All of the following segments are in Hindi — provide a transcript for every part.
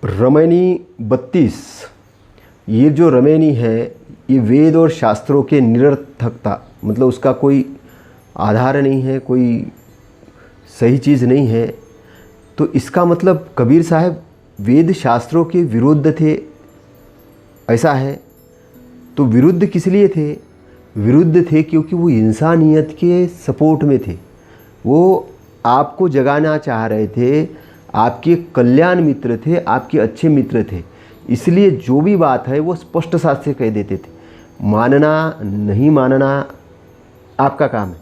रमैनी 32। ये जो रमैनी है ये वेद और शास्त्रों के निरर्थकता, मतलब उसका कोई आधार नहीं है, कोई सही चीज़ नहीं है। तो इसका मतलब कबीर साहब वेद शास्त्रों के विरुद्ध थे, ऐसा है। तो विरुद्ध किस लिए थे? विरुद्ध थे क्योंकि वो इंसानियत के सपोर्ट में थे। वो आपको जगाना चाह रहे थे, आपके कल्याण मित्र थे, आपके अच्छे मित्र थे। इसलिए जो भी बात है वो स्पष्ट साथ से कह देते थे। मानना नहीं मानना आपका काम है।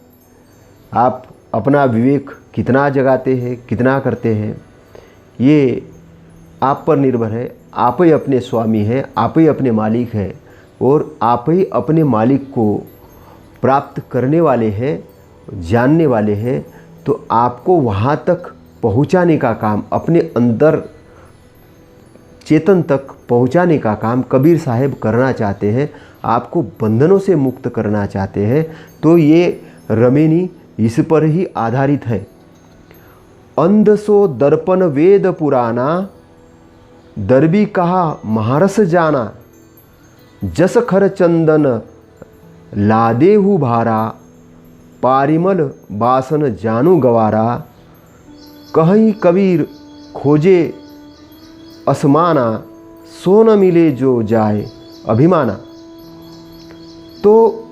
आप अपना विवेक कितना जगाते हैं, कितना करते हैं, ये आप पर निर्भर है। आप ही अपने स्वामी हैं, आप ही अपने मालिक हैं और आप ही अपने मालिक को प्राप्त करने वाले हैं, जानने वाले हैं। तो आपको वहाँ तक पहुँचाने का काम, अपने अंदर चेतन तक पहुँचाने का काम कबीर साहब करना चाहते हैं, आपको बंधनों से मुक्त करना चाहते हैं। तो ये रमैनी इस पर ही आधारित है। अंध सो दर्पण वेद पुराना, दरबी कहा महारस जाना, जस खर चंदन लादेहु भारा, पारिमल बासन जानू गवारा, कहीं कबीर खोजे असमाना, सो न मिले जो जाए अभिमाना। तो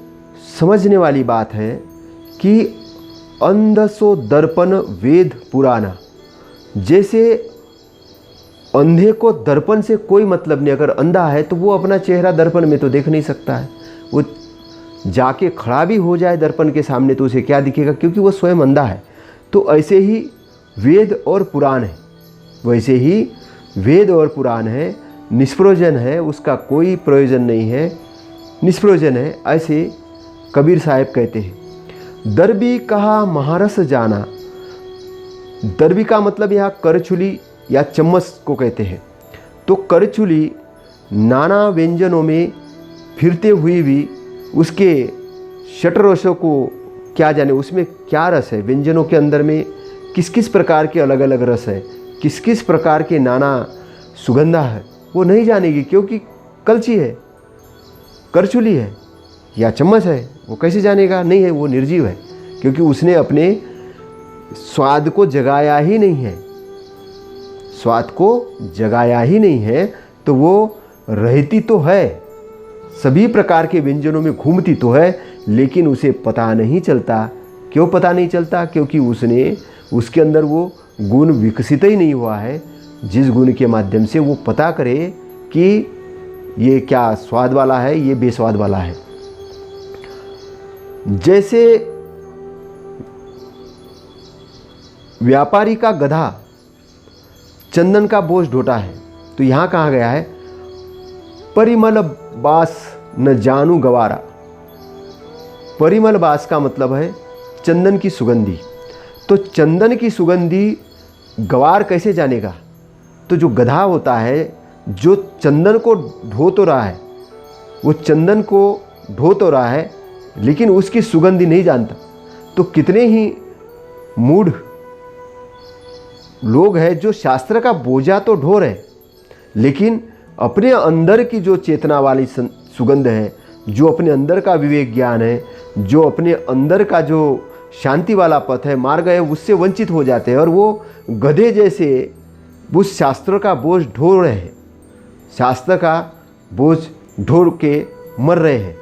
समझने वाली बात है कि अंध सो दर्पण वेद पुराना। जैसे अंधे को दर्पण से कोई मतलब नहीं, अगर अंधा है तो वो अपना चेहरा दर्पण में तो देख नहीं सकता है। वो जाके खड़ा भी हो जाए दर्पण के सामने तो उसे क्या दिखेगा, क्योंकि वो स्वयं अंधा है। तो ऐसे ही वेद और पुराण है, वैसे ही वेद और पुराण है, निष्प्रयोजन है, उसका कोई प्रयोजन नहीं है, निष्प्रयोजन है, ऐसे कबीर साहब कहते हैं। दरबी कहा महारस जाना। दरबी का मतलब यहाँ करछुली या चम्मच को कहते हैं। तो करछुली नाना व्यंजनों में फिरते हुए भी उसके षटरसों को क्या जाने, उसमें क्या रस है, व्यंजनों के अंदर में किस किस प्रकार के अलग अलग रस है, किस किस प्रकार के नाना सुगंधा है, वो नहीं जानेगी, क्योंकि कलची है, करछुली है या चम्मच है, वो कैसे जानेगा? नहीं है, वो निर्जीव है, क्योंकि उसने अपने स्वाद को जगाया ही नहीं है, स्वाद को जगाया ही नहीं है। तो वो रहती तो है, सभी प्रकार के व्यंजनों में घूमती तो है, लेकिन उसे पता नहीं चलता। क्यों पता नहीं चलता? क्योंकि उसके अंदर वो गुण विकसित ही नहीं हुआ है, जिस गुण के माध्यम से वो पता करे कि ये क्या स्वाद वाला है, ये बेस्वाद वाला है। जैसे व्यापारी का गधा चंदन का बोझ ढोता है, तो यहाँ कहा गया है परिमल बास न जानू गवारा। परिमल बास का मतलब है चंदन की सुगंधी। तो चंदन की सुगंधी गवार कैसे जानेगा? तो जो गधा होता है, जो चंदन को ढो तो रहा है, वो चंदन को ढो तो रहा है, लेकिन उसकी सुगंधी नहीं जानता। तो कितने ही मूढ़ लोग हैं जो शास्त्र का बोझा तो ढो रहे, लेकिन अपने अंदर की जो चेतना वाली सुगंध है, जो अपने अंदर का विवेक ज्ञान है, जो अपने अंदर का जो शांति वाला पथ है, मार्ग है, उससे वंचित हो जाते हैं और वो गधे जैसे उस शास्त्र का बोझ ढो रहे हैं, शास्त्र का बोझ ढो के मर रहे हैं,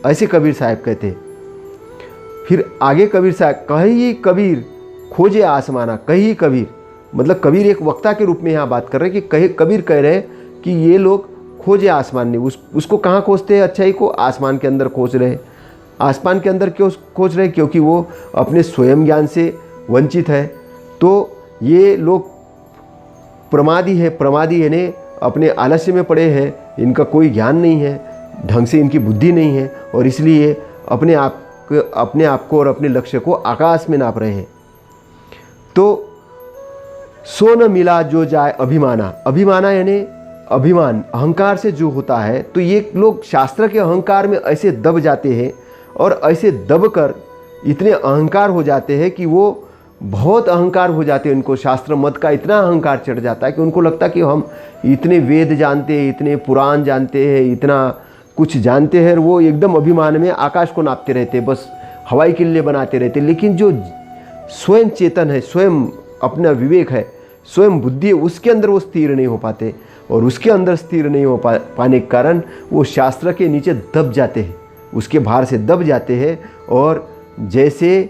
ऐसे कबीर साहब कहते हैं। फिर आगे कबीर साहब कही कबीर खोजे आसमाना। कही कबीर मतलब कबीर एक वक्ता के रूप में यहाँ बात कर रहे हैं कि कबीर कह रहे हैं कि ये लोग खोजे आसमान नहीं, उसको कहाँ खोजते हैं? अच्छाई को आसमान के अंदर खोज रहे हैं। आसमान के अंदर क्यों खोज रहे हैं? क्योंकि वो अपने स्वयं ज्ञान से वंचित है। तो ये लोग प्रमादी है, प्रमादी यानी अपने आलस्य में पड़े हैं, इनका कोई ज्ञान नहीं है, ढंग से इनकी बुद्धि नहीं है, और इसलिए अपने आप को और अपने लक्ष्य को आकाश में नाप रहे हैं। तो सो न मिला जो जाए अभिमाना। अभिमाना यानी अभिमान, अहंकार से जो होता है। तो ये लोग शास्त्र के अहंकार में ऐसे दब जाते हैं और ऐसे दब कर इतने अहंकार हो जाते हैं कि वो बहुत अहंकार हो जाते हैं, उनको शास्त्र मत का इतना अहंकार चढ़ जाता है कि उनको लगता है कि हम इतने वेद जानते हैं, इतने पुराण जानते हैं, इतना कुछ जानते हैं, और वो एकदम अभिमान में आकाश को नापते रहते, बस हवाई किल्ले बनाते रहते। लेकिन जो स्वयं चेतन है, स्वयं अपना विवेक है, स्वयं बुद्धि है, उसके अंदर वो स्थिर नहीं हो पाते, और उसके अंदर स्थिर नहीं हो पाने के कारण वो शास्त्र के नीचे दब जाते हैं, उसके भार से दब जाते हैं। और जैसे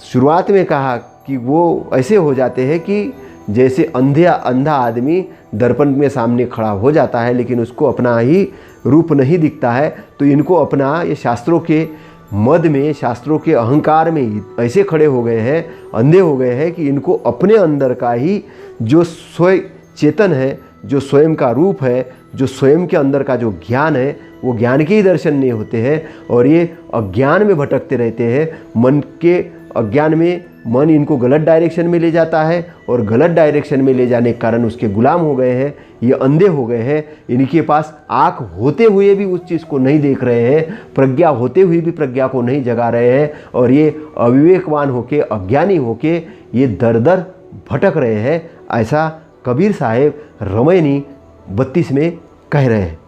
शुरुआत में कहा कि वो ऐसे हो जाते हैं कि जैसे अंधा आदमी दर्पण में सामने खड़ा हो जाता है, लेकिन उसको अपना ही रूप नहीं दिखता है। तो इनको अपना ये शास्त्रों के मद में, शास्त्रों के अहंकार में ऐसे खड़े हो गए हैं, अंधे हो गए हैं कि इनको अपने अंदर का ही जो स्वयं चेतन है, जो स्वयं का रूप है, जो स्वयं के अंदर का जो ज्ञान है, वो ज्ञान के ही दर्शन नहीं होते हैं, और ये अज्ञान में भटकते रहते हैं। मन के अज्ञान में मन इनको गलत डायरेक्शन में ले जाता है, और गलत डायरेक्शन में ले जाने के कारण उसके गुलाम हो गए हैं, ये अंधे हो गए हैं। इनके पास आँख होते हुए भी उस चीज़ को नहीं देख रहे हैं, प्रज्ञा होते हुए भी प्रज्ञा को नहीं जगा रहे हैं, और ये अविवेकवान होके, अज्ञानी होके ये दर दर भटक रहे हैं। ऐसा कबीर साहेब रमैनी 32 में कह रहे हैं।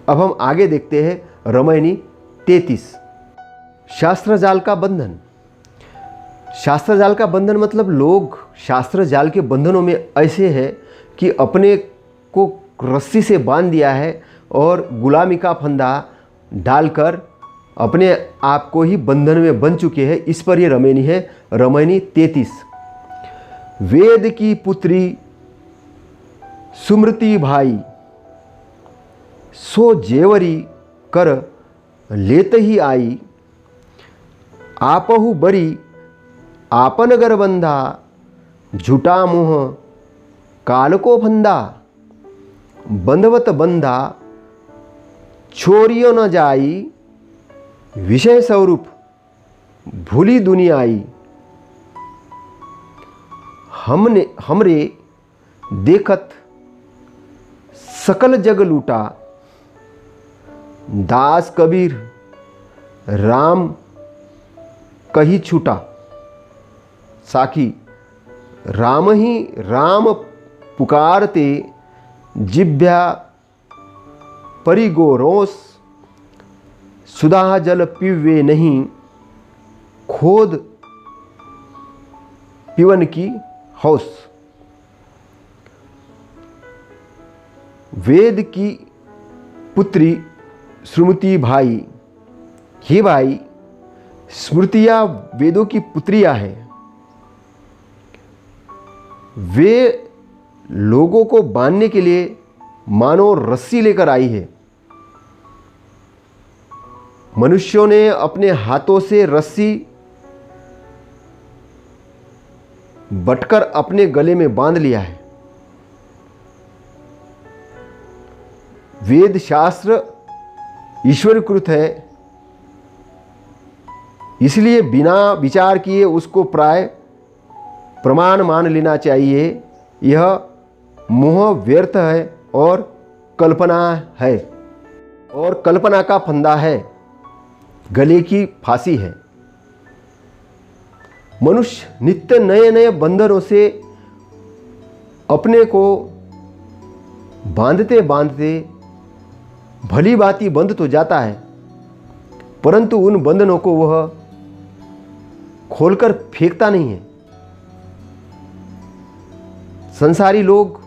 अब हम आगे देखते हैं रमैनी 33, शास्त्र जाल का बंधन। शास्त्र जाल का बंधन मतलब लोग शास्त्र जाल के बंधनों में ऐसे हैं कि अपने को रस्सी से बांध दिया है और गुलामी का फंदा डालकर अपने आप को ही बंधन में बन चुके हैं। इस पर ये रमैनी है, रमैनी 33। वेद की पुत्री सुमृति भाई, सो जेवरी कर लेत ही आई, आपहु बरी आपन गरबंधा, झूठा मोह काल को फंदा, बंधवत बंधा छोरियो न जाई, विषय स्वरूप भूली दुनियाई। हमरे देखत सकल जग लूटा, दास कबीर राम कही छूटा। साखी राम ही राम पुकारते, जिभ्या परिगो रोस, सुधा जल पीवे नहीं, खोद पीवन की हौस। वेद की पुत्री स्मृति भाई, ये भाई स्मृतियाँ वेदों की पुत्रियाँ हैं। वे लोगों को बांधने के लिए मानो रस्सी लेकर आई है। मनुष्यों ने अपने हाथों से रस्सी बटकर अपने गले में बांध लिया है। वेद शास्त्र ईश्वरकृत है, इसलिए बिना विचार किए उसको प्राय प्रमाण मान लेना चाहिए। यह मोह व्यर्थ है और कल्पना है, और कल्पना का फंदा है, गले की फांसी है। मनुष्य नित्य नए नए बंधनों से अपने को बांधते बांधते भली भांति बंध तो जाता है, परंतु उन बंधनों को वह खोलकर फेंकता नहीं है। संसारी लोग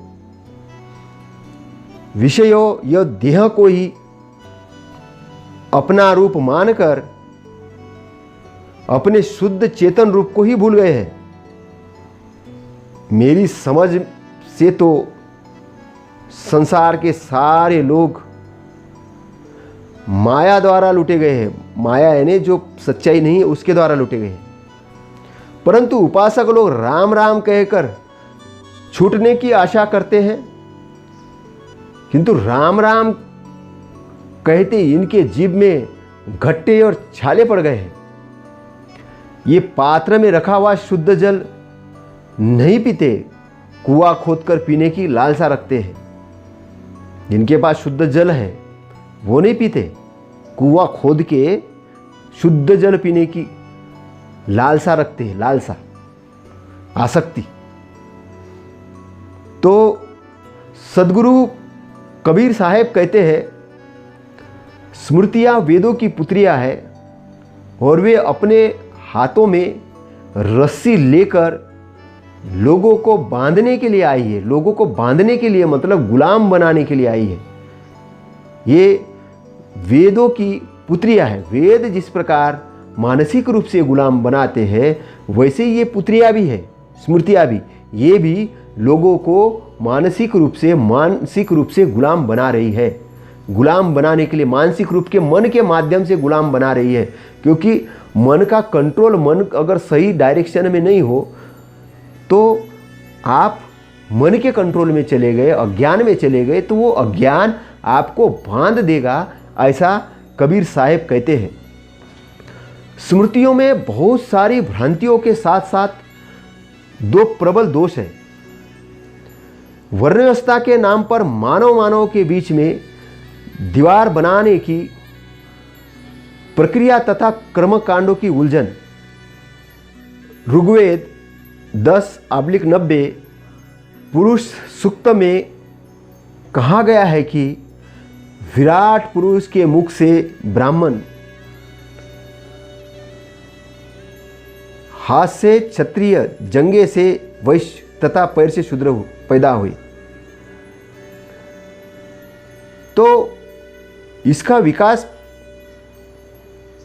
विषयों या देह को ही अपना रूप मानकर अपने शुद्ध चेतन रूप को ही भूल गए हैं। मेरी समझ से तो संसार के सारे लोग माया द्वारा लूटे गए हैं। माया यानी जो सच्चाई नहीं है उसके द्वारा लूटे गए हैं। परंतु उपासक लोग राम राम कहकर छूटने की आशा करते हैं, किंतु राम राम कहते इनके जीभ में घट्टे और छाले पड़ गए हैं। ये पात्र में रखा हुआ शुद्ध जल नहीं पीते, कुआं खोदकर पीने की लालसा रखते हैं। जिनके पास शुद्ध जल है वो नहीं पीते, कुआं खोद के शुद्ध जल पीने की लालसा रखते हैं, लालसा। आसक्ति। तो सदगुरु कबीर साहब कहते हैं, स्मृतियाँ वेदों की पुत्रियाँ है और वे अपने हाथों में रस्सी लेकर लोगों को बांधने के लिए आई है। लोगों को बांधने के लिए मतलब गुलाम बनाने के लिए आई है। ये वेदों की पुत्रियाँ है। वेद जिस प्रकार मानसिक रूप से गुलाम बनाते हैं, वैसे ही ये पुत्रियाँ भी है, स्मृतियाँ भी। ये भी लोगों को मानसिक रूप से गुलाम बना रही है। गुलाम बनाने के लिए मानसिक रूप के मन के माध्यम से गुलाम बना रही है। क्योंकि मन का कंट्रोल, मन अगर सही डायरेक्शन में नहीं हो तो आप मन के कंट्रोल में चले गए, अज्ञान में चले गए, तो वो अज्ञान आपको बांध देगा, ऐसा कबीर साहब कहते हैं। स्मृतियों में बहुत सारी भ्रांतियों के साथ साथ दो प्रबल दोष हैं। वर्णव्यवस्था के नाम पर मानव के बीच में दीवार बनाने की प्रक्रिया तथा कर्मकांडों की उलझन। ऋग्वेद 10:90 पुरुष सूक्त में कहा गया है कि विराट पुरुष के मुख से ब्राह्मण, हाथ से क्षत्रिय, जंगे से वैश्य तथा पैर से शूद्र पैदा हुए। तो इसका विकास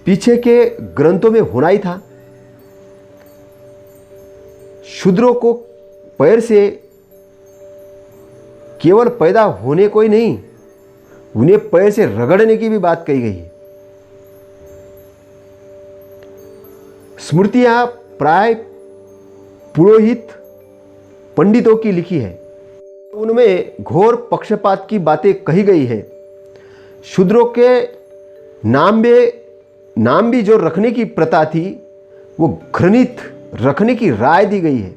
पीछे के ग्रंथों में होना ही था। शूद्रों को पैर से केवल पैदा होने को ही नहीं, उन्हें पैर से रगड़ने की भी बात कही गई है। स्मृतियां प्राय पुरोहित पंडितों की लिखी है। उनमें घोर पक्षपात की बातें कही गई है। शूद्रों के नाम भी जो रखने की प्रथा थी, वो घृणित रखने की राय दी गई है।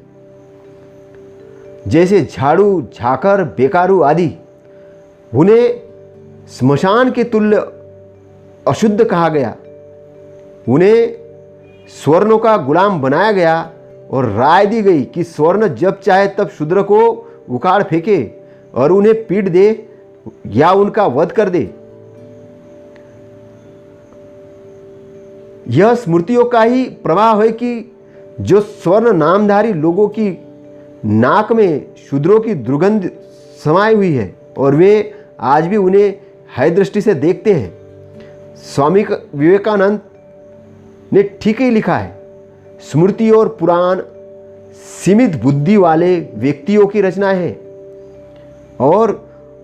जैसे झाड़ू, झाकर, बेकारू आदि, उन्हें स्मशान के तुल्य अशुद्ध कहा गया। उन्हें स्वर्णों का गुलाम बनाया गया और राय दी गई कि स्वर्ण जब चाहे तब शूद्र को उखाड़ फेंके और उन्हें पीट दे या उनका वध कर दे। यह स्मृतियों का ही प्रभाव है कि जो स्वर्ण नामधारी लोगों की नाक में शूद्रों की दुर्गंध समाई हुई है और वे आज भी उन्हें है दृष्टि से देखते हैं। स्वामी विवेकानंद ने ठीक ही लिखा है, स्मृति और पुराण सीमित बुद्धि वाले व्यक्तियों की रचना है और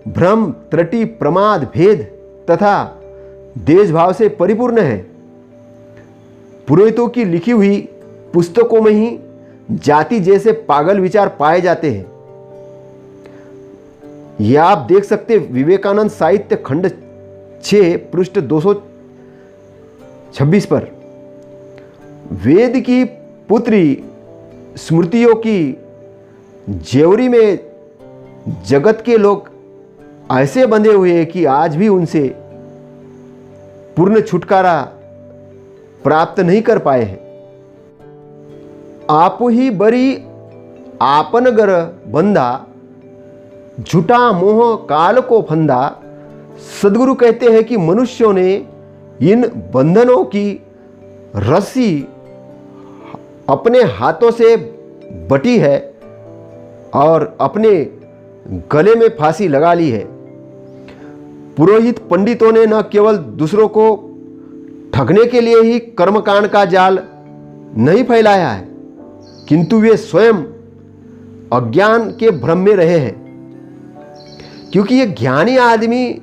भ्रम, त्रुटि, प्रमाद, भेद तथा देशभाव से परिपूर्ण है। पुरोहितों की लिखी हुई पुस्तकों में ही जाति जैसे पागल विचार पाए जाते हैं। यह आप देख सकते विवेकानंद साहित्य खंड 6 पृष्ठ 226 पर। वेद की पुत्री स्मृतियों की जेवरी में जगत के लोग ऐसे बंधे हुए हैं कि आज भी उनसे पूर्ण छुटकारा प्राप्त नहीं कर पाए हैं। आप ही बरी आपन गर बंधा, झूठा मोह काल को फंदा। सदगुरु कहते हैं कि मनुष्यों ने इन बंधनों की रस्सी अपने हाथों से बटी है और अपने गले में फांसी लगा ली है। पुरोहित पंडितों ने न केवल दूसरों को ठगने के लिए ही कर्मकांड का जाल नहीं फैलाया है, किंतु वे स्वयं अज्ञान के भ्रम में रहे हैं। क्योंकि ये ज्ञानी आदमी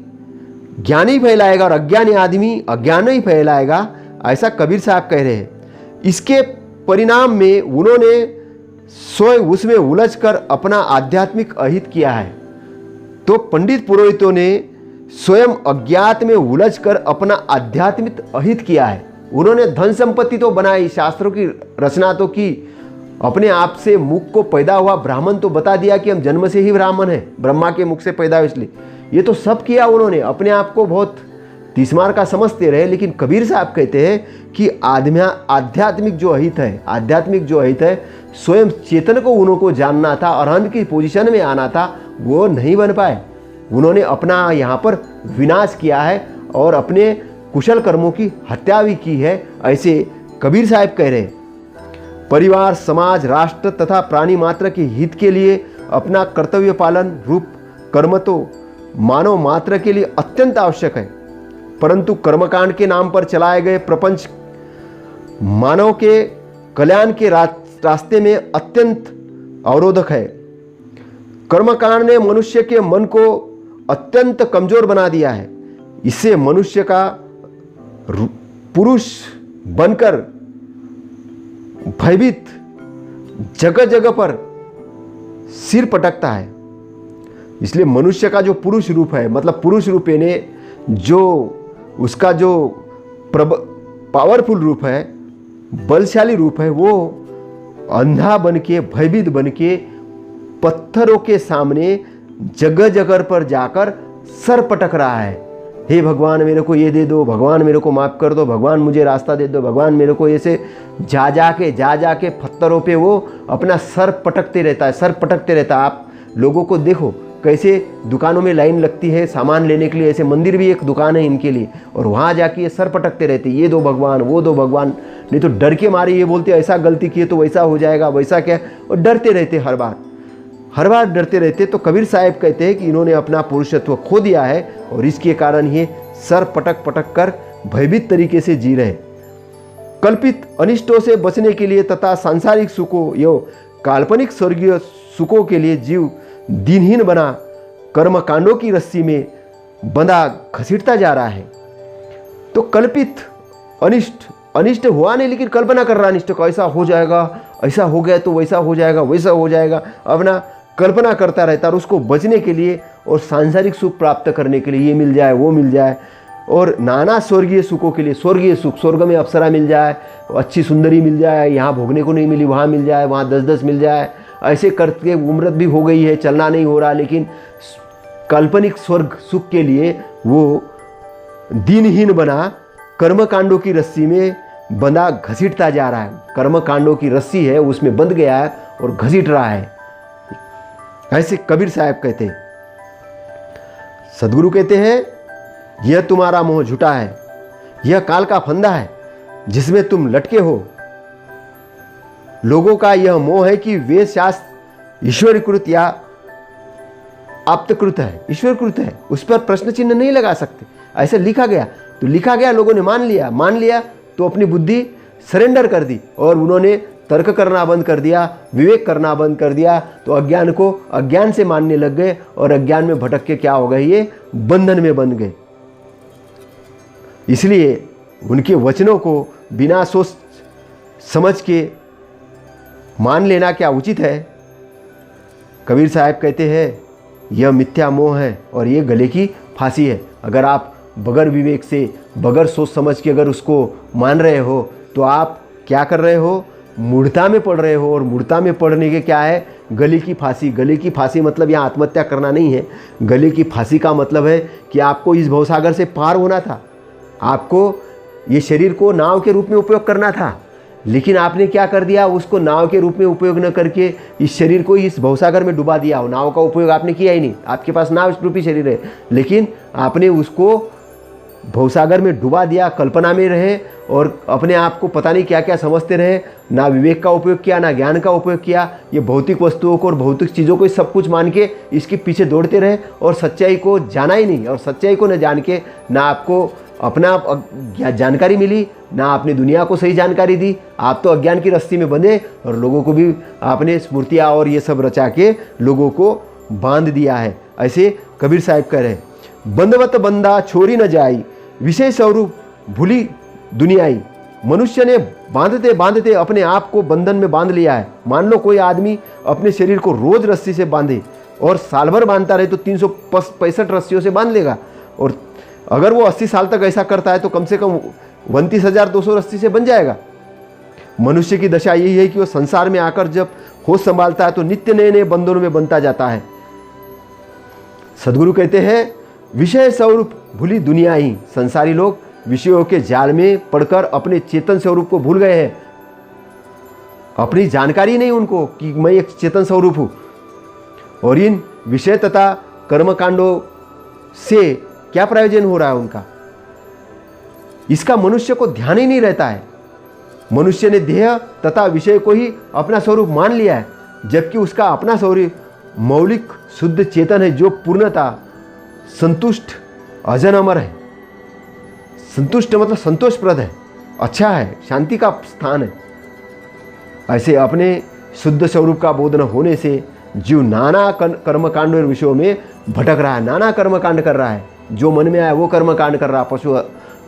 ज्ञान फैलाएगा और अज्ञानी आदमी अज्ञान ही फैलाएगा, ऐसा कबीर साहब कह रहे हैं। इसके परिणाम में उन्होंने स्वयं उसमें उलझकर अपना आध्यात्मिक अहित किया है। तो पंडित पुरोहितों ने स्वयं अज्ञात में उलझकर अपना आध्यात्मिक अहित किया है। उन्होंने धन संपत्ति तो बनाई, शास्त्रों की रचना तो की, अपने आप से मुख को पैदा हुआ ब्राह्मण तो बता दिया कि हम जन्म से ही ब्राह्मण हैं, ब्रह्मा के मुख से पैदा हुए इसलिए। ये तो सब किया उन्होंने, अपने आप को बहुत तीसमार का समझते रहे, लेकिन कबीर साहब कहते हैं कि आध्यात्मिक जो अहित है स्वयं चेतन को उनको जानना था, अरहंत की पोजीशन में आना था, वो नहीं बन पाए। उन्होंने अपना यहाँ पर विनाश किया है और अपने कुशल कर्मों की हत्या भी की है, ऐसे कबीर साहब कह रहे हैं। परिवार, समाज, राष्ट्र तथा प्राणी मात्र के हित के लिए अपना कर्तव्य पालन रूप कर्म तो मानव मात्र के लिए अत्यंत आवश्यक है, परंतु कर्मकांड के नाम पर चलाए गए प्रपंच मानव के कल्याण के रास्ते में अत्यंत अवरोधक है। कर्मकांड ने मनुष्य के मन को अत्यंत कमजोर बना दिया है। इससे मनुष्य का पुरुष बनकर भयभीत जगह जगह पर सिर पटकता है। इसलिए मनुष्य का जो पुरुष रूप है, मतलब पुरुष रूप ने जो उसका जो पावरफुल रूप है, बलशाली रूप है, वो अंधा बन के, भयभीत बन के पत्थरों के सामने जगह जगह पर जाकर सर पटक रहा है। हे भगवान मेरे को ये दे दो, भगवान मेरे को माफ़ कर दो, भगवान मुझे रास्ता दे दो, भगवान मेरे को ऐसे जा जा के पत्थरों पे वो अपना सर पटकते रहता है, सर पटकते रहता है। आप लोगों को देखो कैसे दुकानों में लाइन लगती है सामान लेने के लिए, ऐसे मंदिर भी एक दुकान है इनके लिए, और वहाँ जाके ये सर पटकते रहते, ये दो भगवान, वो दो भगवान, नहीं तो डर के मारे ये बोलते ऐसा गलती किए तो वैसा हो जाएगा, वैसा क्या, और डरते रहते, हर बार डरते रहते। तो कबीर साहब कहते हैं कि इन्होंने अपना पुरुषत्व खो दिया है और इसके कारण ये सर पटक पटक कर भयभीत तरीके से जी रहे। कल्पित अनिष्टों से बचने के लिए तथा सांसारिक सुखों एवं काल्पनिक स्वर्गीय सुखों के लिए जीव दिनहीन बना कर्म कांडों की रस्सी में बंधा घसीटता जा रहा है। तो कल्पित अनिष्ट हुआ नहीं, लेकिन कल्पना कर रहा अनिष्ट को, ऐसा हो जाएगा, ऐसा हो गया तो वैसा हो जाएगा, वैसा हो जाएगा, अपना कल्पना करता रहता। और उसको बचने के लिए और सांसारिक सुख प्राप्त करने के लिए ये मिल जाए, वो मिल जाए, और नाना स्वर्गीय सुखों के लिए, स्वर्गीय सुख, स्वर्ग में अप्सरा मिल जाए, अच्छी सुंदरी मिल जाए, यहाँ भोगने को नहीं मिली वहाँ मिल जाए, वहाँ 10-10 मिल जाए, ऐसे करके उम्र भी हो गई है, चलना नहीं हो रहा, लेकिन काल्पनिक स्वर्ग सुख के लिए वो दिनहीन बना कर्मकांडों की रस्सी में बंधा घसीटता जा रहा है। कर्मकांडों की रस्सी है उसमें बंध गया है और घसीट रहा है, ऐसे कबीर साहब कहते हैं। सदगुरु कहते हैं यह तुम्हारा मोह झूठा है, यह काल का फंदा है जिसमें तुम लटके हो। लोगों का यह मोह है कि वेद शास्त्र ईश्वरीकृत या आप्तकृत है, ईश्वरकृत है, उस पर प्रश्न चिन्ह नहीं लगा सकते। ऐसे लिखा गया तो लिखा गया, लोगों ने मान लिया तो अपनी बुद्धि सरेंडर कर दी और उन्होंने तर्क करना बंद कर दिया, विवेक करना बंद कर दिया, तो अज्ञान को अज्ञान से मानने लग गए और अज्ञान में भटक के क्या हो गए, ये बंधन में बंध गए। इसलिए उनके वचनों को बिना सोच समझ के मान लेना क्या उचित है। कबीर साहब कहते हैं यह मिथ्या मोह है और ये गले की फांसी है। अगर आप बगैर विवेक से, बगैर सोच समझ के अगर उसको मान रहे हो तो आप क्या कर रहे हो, मूढ़ता में पड़ रहे हो। और मूढ़ता में पड़ने के क्या है, गले की फांसी। गले की फांसी मतलब यहाँ आत्महत्या करना नहीं है। गले की फांसी का मतलब है कि आपको इस भवसागर से पार होना था, आपको ये शरीर को नाव के रूप में उपयोग करना था, लेकिन आपने क्या कर दिया, उसको नाव के रूप में उपयोग न करके इस शरीर को इस भवसागर में डुबा दिया। नाव का उपयोग आपने किया ही नहीं, आपके पास नाव रूपी शरीर है, लेकिन आपने उसको भवसागर में डुबा दिया, कल्पना में रहे और अपने आप को पता नहीं क्या क्या समझते रहे। ना विवेक का उपयोग किया, ना ज्ञान का उपयोग किया। ये भौतिक वस्तुओं को और भौतिक चीज़ों को सब कुछ मान के इसके पीछे दौड़ते रहे और सच्चाई को जाना ही नहीं। और सच्चाई को न जान के ना आपको अपना जानकारी मिली, ना आपने दुनिया को सही जानकारी दी। आप तो अज्ञान की रस्सी में बंधे और लोगों को भी आपने स्मृतियाँ और ये सब रचा के लोगों को बांध दिया है। ऐसे कबीर साहब कह रहे, बंधवत बंदा छोरी न जाई, विषय स्वरूप भूली दुनियाई। मनुष्य ने बांधते बांधते अपने आप को बंधन में बांध लिया है। मान लो कोई आदमी अपने शरीर को रोज रस्सी से बांधे और साल भर बांधता रहे तो 365 रस्सियों से बांध लेगा। और अगर वो 80 साल तक ऐसा करता है तो कम से कम 29,200 रस्सी से बन जाएगा। मनुष्य की दशा यही है कि वो संसार में आकर जब होश संभालता है तो नित्य नए नए बंधनों में बनता जाता है। सदगुरु कहते हैं विषय स्वरूप भूली दुनिया ही। संसारी लोग विषयों के जाल में पड़कर अपने चेतन स्वरूप को भूल गए हैं। अपनी जानकारी नहीं उनको कि मैं एक चेतन स्वरूप हूँ। और इन विषय तथा कर्मकांडों से क्या प्रयोजन हो रहा है उनका, इसका मनुष्य को ध्यान ही नहीं रहता है। मनुष्य ने देह तथा विषय को ही अपना स्वरूप मान लिया है, जबकि उसका अपना स्वरूप मौलिक शुद्ध चेतन है, जो पूर्णता संतुष्ट अजन अमर है। संतुष्ट मतलब संतोषप्रद है, अच्छा है, शांति का स्थान है। ऐसे अपने शुद्ध स्वरूप का बोध न होने से जीव नाना कर्मकांड और विषयों में भटक रहा है, नाना कर्मकांड कर रहा है। जो मन में आया वो कर्मकांड कर रहा है। पशु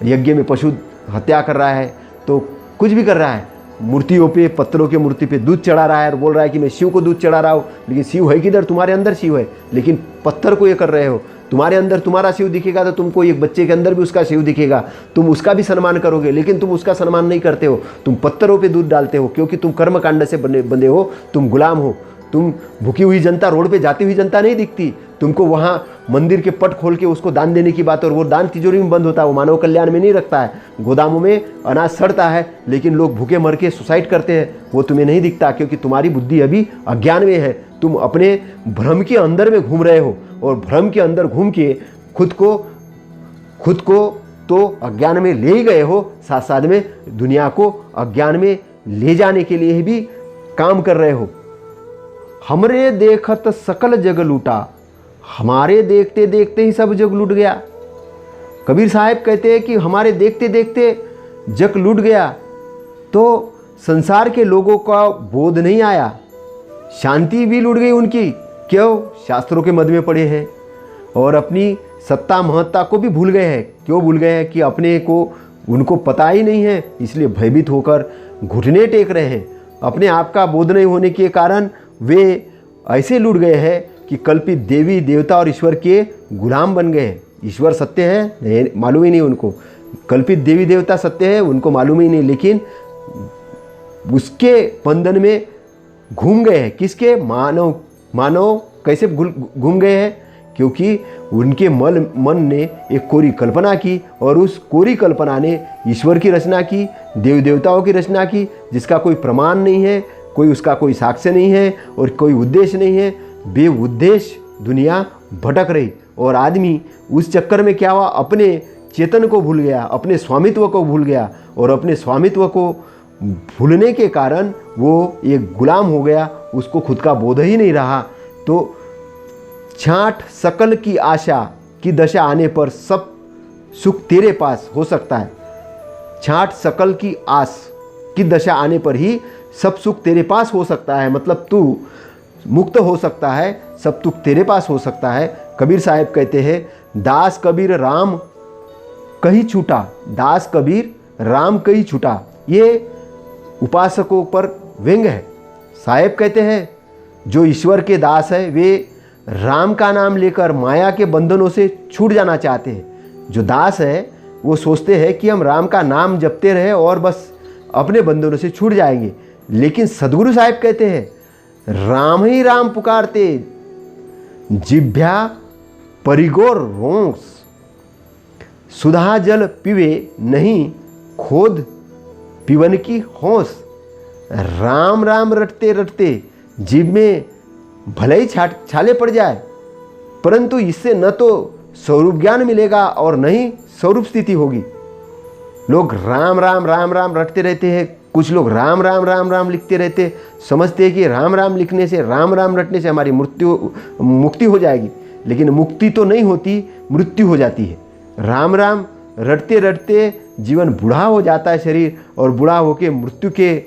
यज्ञ में पशु हत्या कर रहा है, तो कुछ भी कर रहा है। मूर्तियों पे, पत्थरों के मूर्ति पे दूध चढ़ा रहा है और बोल रहा है कि मैं शिव को दूध चढ़ा रहा हूँ। लेकिन शिव है किधर? तुम्हारे अंदर शिव है, लेकिन पत्थर को ये कर रहे हो। तुम्हारे अंदर तुम्हारा शिव दिखेगा तो तुमको एक बच्चे के अंदर भी उसका शिव दिखेगा, तुम उसका भी सम्मान करोगे, लेकिन तुम उसका सम्मान नहीं करते हो। तुम पत्थरों पे दूध डालते हो, क्योंकि तुम कर्मकांड से बंधे हो, तुम गुलाम हो। तुम भूखी हुई जनता, रोड पे जाती हुई जनता नहीं दिखती तुमको। वहाँ मंदिर के पट खोल के उसको दान देने की बात, और वो दान तिजोरी में बंद होता है, वो मानव कल्याण में नहीं रखता है। गोदामों में अनाज सड़ता है, लेकिन लोग भूखे मर के सुसाइड करते हैं, वो तुम्हें नहीं दिखता, क्योंकि तुम्हारी बुद्धि अभी अज्ञान में है। तुम अपने भ्रम के अंदर में घूम रहे हो, और भ्रम के अंदर घूम के खुद को तो अज्ञान में ले ही गए हो, साथ साथ में दुनिया को अज्ञान में ले जाने के लिए भी काम कर रहे हो। हमरे देखत सकल जग लूटा, हमारे देखते देखते ही सब जग लूट गया। कबीर साहब कहते हैं कि हमारे देखते देखते जग लूट गया, तो संसार के लोगों का बोध नहीं आया, शांति भी लूट गई उनकी। क्यों? शास्त्रों के मद में पड़े हैं और अपनी सत्ता महत्ता को भी भूल गए हैं। क्यों भूल गए हैं? कि अपने को उनको पता ही नहीं है, इसलिए भयभीत होकर घुटने टेक रहे हैं। अपने आप का बोध नहीं होने के कारण वे ऐसे लूट गए हैं कि कल्पित देवी देवता और ईश्वर के गुलाम बन गए हैं। ईश्वर सत्य है मालूम ही नहीं उनको, कल्पित देवी देवता सत्य है उनको मालूम ही नहीं, लेकिन उसके बंधन में घूम गए हैं। किसके? मानव कैसे घूम गए हैं? क्योंकि उनके मन ने एक कोरी कल्पना की, और उस कोरी कल्पना ने ईश्वर की रचना की, देव देवताओं की रचना की, जिसका कोई प्रमाण नहीं है, कोई उसका कोई साक्ष्य नहीं है और कोई उद्देश्य नहीं है। बेउद्देश्य दुनिया भटक रही, और आदमी उस चक्कर में क्या हुआ? अपने चेतन को भूल गया, अपने स्वामित्व को भूल गया, और अपने स्वामित्व को भूलने के कारण वो एक गुलाम हो गया, उसको खुद का बोध ही नहीं रहा। तो छांट सकल की आशा की दशा आने पर सब सुख तेरे पास हो सकता है। छांट सकल की आस की दशा आने पर ही सब सुख तेरे पास हो सकता है, मतलब तू मुक्त हो सकता है, सब सुख तेरे पास हो सकता है। कबीर साहब कहते हैं, दास कबीर राम कहीं छूटा, दास कबीर राम कहीं छूटा। ये उपासकों पर व्यंग है। साहेब कहते हैं जो ईश्वर के दास है वे राम का नाम लेकर माया के बंधनों से छूट जाना चाहते हैं। जो दास है वो सोचते हैं कि हम राम का नाम जपते रहे और बस अपने बंधनों से छूट जाएंगे। लेकिन सदगुरु साहब कहते हैं राम ही राम पुकारते, जिभ्या परिगोर रोंस, सुधा जल पीवे नहीं खोद पीवन की होश। राम राम रटते रटते जीभ में भले ही छाले पड़ जाए, परंतु इससे न तो स्वरूप ज्ञान मिलेगा और न ही स्वरूप स्थिति होगी। लोग राम राम राम राम रटते रहते हैं, कुछ लोग राम राम राम राम लिखते रहते, समझते हैं कि राम राम लिखने से, राम राम रटने से हमारी मुक्ति हो जाएगी। लेकिन मुक्ति तो नहीं होती, मृत्यु हो जाती है। राम राम रटते रटते जीवन बूढ़ा हो जाता है शरीर, और बूढ़ा होकर मृत्यु के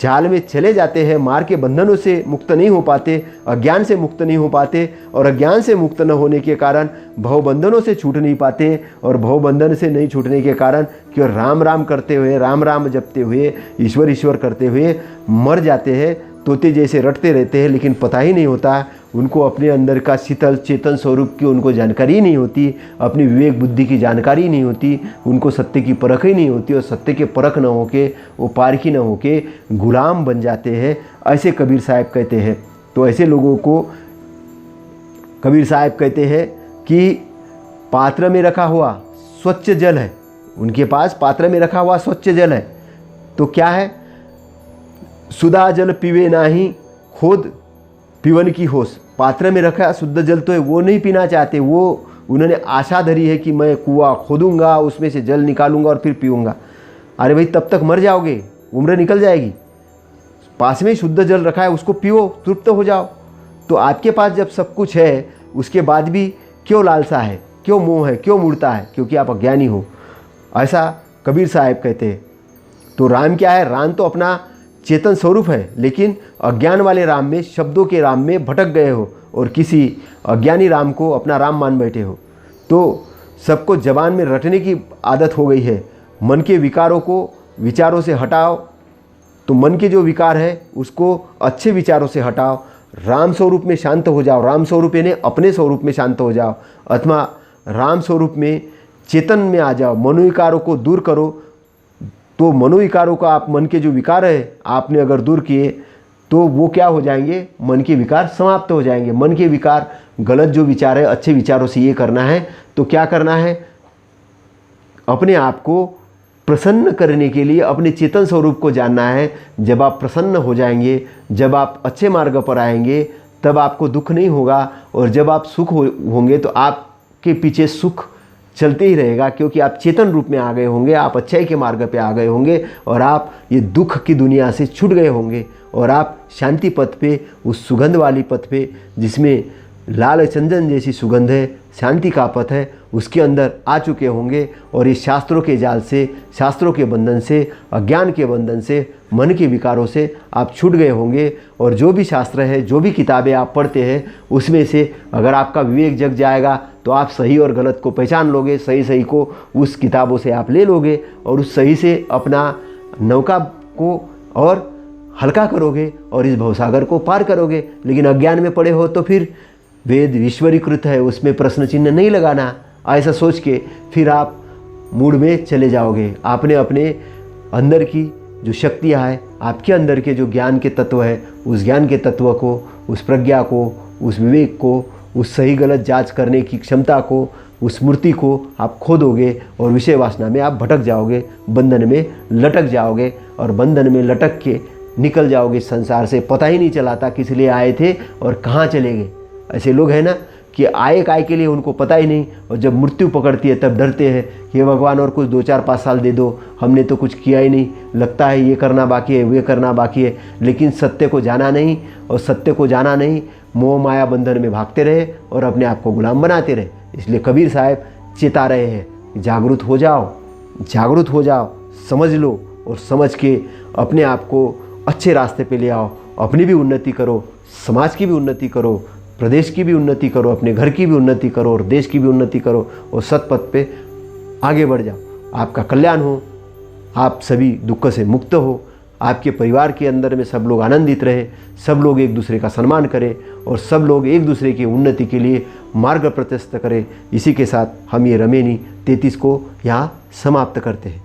जाल में चले जाते हैं। मार के बंधनों से मुक्त नहीं हो पाते, अज्ञान से मुक्त नहीं हो पाते, और अज्ञान से मुक्त न होने के कारण भवबंधनों से छूट नहीं पाते, और भवबंधन से नहीं छूटने के कारण क्यों राम राम करते हुए, राम राम जपते हुए, ईश्वर ईश्वर करते हुए मर जाते हैं। तोते जैसे रटते रहते हैं, लेकिन पता ही नहीं होता उनको अपने अंदर का शीतल चेतन स्वरूप की उनको जानकारी नहीं होती, अपनी विवेक बुद्धि की जानकारी नहीं होती, उनको सत्य की परख ही नहीं होती, और सत्य के परख न होके, वो पारखी न होके गुलाम बन जाते हैं। ऐसे कबीर साहब कहते हैं। तो ऐसे लोगों को कबीर साहब कहते हैं कि पात्र में रखा हुआ स्वच्छ जल है, उनके पास पात्र में रखा हुआ स्वच्छ जल है। तो क्या है, सुधा जल पीवे नाही खोद पीवन की होश। पात्र में रखा शुद्ध जल तो है, वो नहीं पीना चाहते, वो उन्होंने आशा धरी है कि मैं कुआं खोदूंगा, उसमें से जल निकालूंगा और फिर पीऊँगा। अरे भाई, तब तक मर जाओगे, उम्र निकल जाएगी। पास में शुद्ध जल रखा है, उसको पियो, तृप्त हो जाओ। तो आपके पास जब सब कुछ है, उसके बाद भी क्यों लालसा है, क्यों मोह है, क्यों मूर्ता है? क्योंकि आप अज्ञानी हो, ऐसा कबीर साहब कहते हैं। तो राम क्या है? राम तो अपना चेतन स्वरूप है, लेकिन अज्ञान वाले राम में, शब्दों के राम में भटक गए हो और किसी अज्ञानी राम को अपना राम मान बैठे हो। तो सबको जबान में रटने की आदत हो गई है। मन के विकारों को विचारों से हटाओ। तो मन के जो विकार है उसको अच्छे विचारों से हटाओ, राम स्वरूप में शांत हो जाओ। राम स्वरूप यानी अपने स्वरूप में शांत हो जाओ, अथवा राम स्वरूप में चेतन में आ जाओ। मनोविकारों को दूर करो। तो मनोविकारों का, आप मन के जो विकार है आपने अगर दूर किए तो वो क्या हो जाएंगे? मन के विकार समाप्त हो जाएंगे। मन के विकार, गलत जो विचार है, अच्छे विचारों से ये करना है। तो क्या करना है? अपने आप को प्रसन्न करने के लिए अपने चेतन स्वरूप को जानना है। जब आप प्रसन्न हो जाएंगे, जब आप अच्छे मार्ग पर आएंगे, तब आपको दुख नहीं होगा। और जब आप सुख होंगे तो आपके पीछे सुख चलते ही रहेगा, क्योंकि आप चेतन रूप में आ गए होंगे, आप अच्छाई के मार्ग पे आ गए होंगे और आप ये दुख की दुनिया से छूट गए होंगे और आप शांति पथ पे, उस सुगंध वाली पथ पे जिसमें लाल चंदन जैसी सुगंध है, शांति का पथ है, उसके अंदर आ चुके होंगे। और इस शास्त्रों के जाल से, शास्त्रों के बंधन से, अज्ञान के बंधन से, मन के विकारों से आप छूट गए होंगे। और जो भी शास्त्र है, जो भी किताबें आप पढ़ते हैं, उसमें से अगर आपका विवेक जग जाएगा तो आप सही और गलत को पहचान लोगे। सही को उस किताबों से आप ले लोगे और उस सही से अपना नौका को और हल्का करोगे और इस भवसागर को पार करोगे। लेकिन अज्ञान में पड़े हो तो फिर वेद ईश्वरीकृत है, उसमें प्रश्न चिन्ह नहीं लगाना, ऐसा सोच के फिर आप मूड में चले जाओगे। आपने अपने अंदर की जो शक्तियाँ हैं, आपके अंदर के जो ज्ञान के तत्व है, उस ज्ञान के तत्व को, उस प्रज्ञा को, उस विवेक को, उस सही गलत जांच करने की क्षमता को, उस मूर्ति को आप खो दोगे और विषय वासना में आप भटक जाओगे, बंधन में लटक जाओगे और बंधन में लटक के निकल जाओगे संसार से। पता ही नहीं चलाता किस लिए आए थे और कहाँ चले गए। ऐसे लोग हैं ना कि आए काय के लिए उनको पता ही नहीं, और जब मृत्यु पकड़ती है तब डरते हैं, हे भगवान और कुछ 2-4-5 साल दे दो, हमने तो कुछ किया ही नहीं, लगता है ये करना बाकी है, वे करना बाकी है। लेकिन सत्य को जाना नहीं, और सत्य को जाना नहीं, मोह माया बंधन में भागते रहे और अपने आप को गुलाम बनाते रहे। इसलिए कबीर साहब चेता रहे हैं, जागरूक हो जाओ, जागरूक हो जाओ, समझ लो और समझ के अपने आप को अच्छे रास्ते पे ले आओ। अपनी भी उन्नति करो, समाज की भी उन्नति करो, प्रदेश की भी उन्नति करो, अपने घर की भी उन्नति करो और देश की भी उन्नति करो और सतपथ पे आगे बढ़ जाओ। आपका कल्याण हो, आप सभी दुख से मुक्त हो, आपके परिवार के अंदर में सब लोग आनंदित रहे, सब लोग एक दूसरे का सम्मान करें और सब लोग एक दूसरे की उन्नति के लिए मार्ग प्रशस्त करें। इसी के साथ हम ये रमेनी 33 को यहाँ समाप्त करते हैं।